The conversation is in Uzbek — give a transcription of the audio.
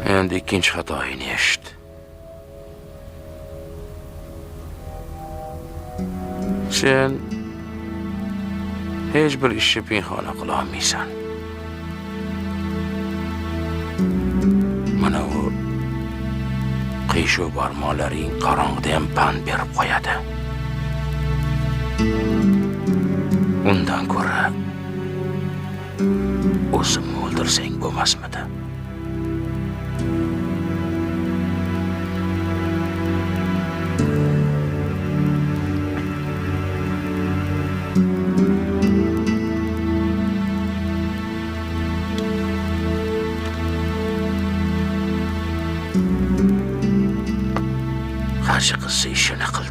Endi ikkinchi xatoyini eshit. Sen hech bir ishni pinhona qila olmaysan. Mana u qiyshuv barmoqlaring qorong'ida ham pand berib qo'yadi. Undan ko'ra o'zimni o'ldirsang bo'lmasmidi? Qarshi qilsa ishini qil.